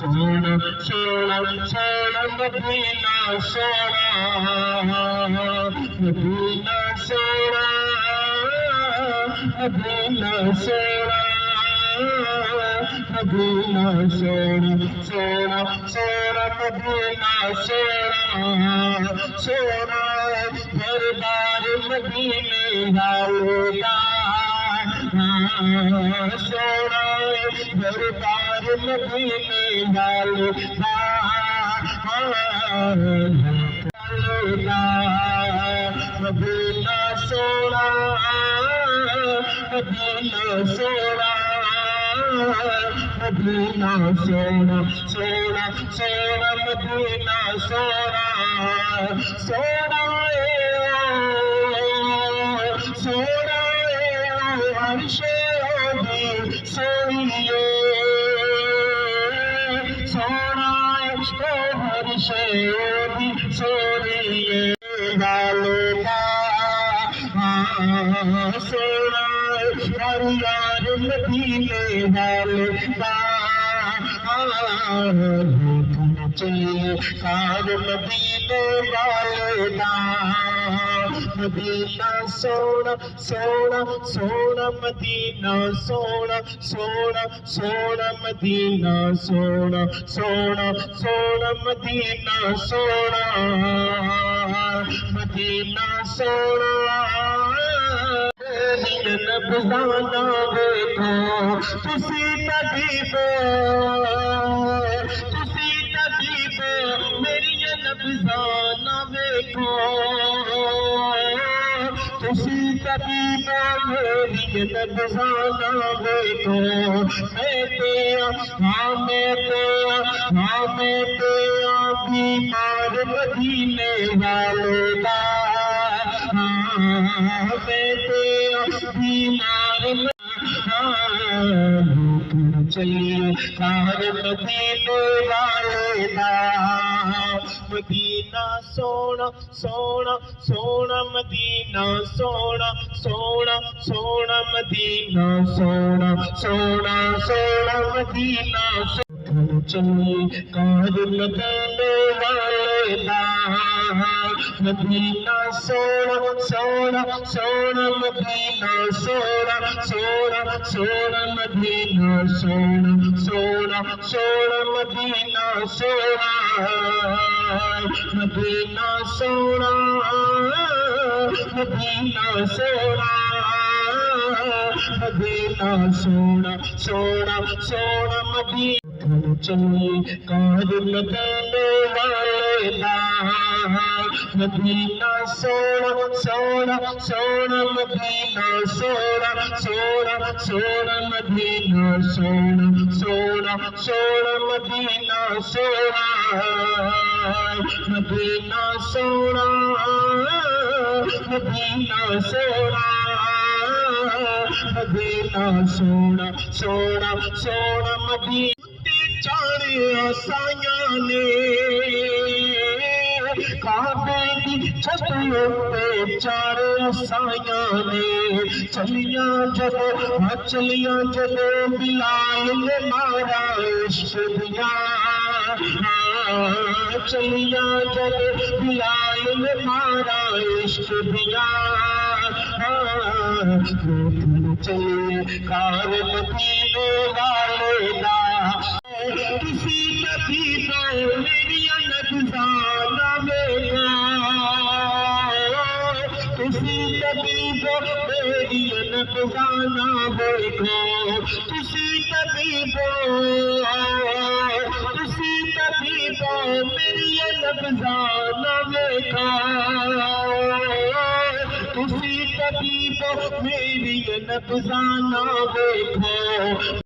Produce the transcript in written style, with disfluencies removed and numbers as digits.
سونا سونا سونا مدینہ سونا مدینہ سونا مدینہ سونا مدینہ سونا سونا سونا مدینہ سونا سونا دربار مدینے والوں کا سونا دربار مدینے والوں کا مدینہ سونا مدینہ سونا مدینہ سونا سونا سونا مدینہ سونا سونا سونا عرش بھی سوئیے سونا عرش بھی سوئیے والوں کا سونا ہر یار مدینے والوں کا چلیے کار مدینے والے کا مدینہ سونا سونا سونا مدینہ سونا سونا سونا مدینہ سونا سونا سونا مدینہ سونا مدینہ سونا نبضانا دیکھو تسی طبیب میری نبضانا دیکھو تسی طبیب میری نبضانا دیکھو میں تیرا بیمار مدینے والوں کا میں تیرا بیمار چلیے کار مدینے والے کا مدینہ سونا سونا سونا مدینہ سونا سونا سونا مدینہ سونا سونا سونا مدینہ چلیے کار مدینے والے کا مدینہ سونا سونا سونا مدینہ سونا سونا سونا مدینہ سونا سونا سونا مدینہ سونا مدینہ سونا مدینہ سونا مدینہ سونا سونا سونا مدینہ چلیے کار مدینے والے کا مدینہ سونا سونا سونا مدینہ سونا سونا سونا مدینہ سونا سونا سونا مدینہ سونا مدینہ سونا مدینہ سونا مدینہ سونا سونا سونا مدینہ چاڑے آسائیاں نے کعبے کی چھتوں پہ چاڑے آسائیاں نے چلیاں جلو بلال نے مارا عشق دیا چلیاں جلو بلال نے مارا عشق دیا چلیے کار مدینے والے کا کسی طبیب میری نبضانا دیکھو کسی طبیب میری نبضانا دیکھو کسی طبیب میری نبضانا دیکھو کسی طبیب میری نبضانا دیکھو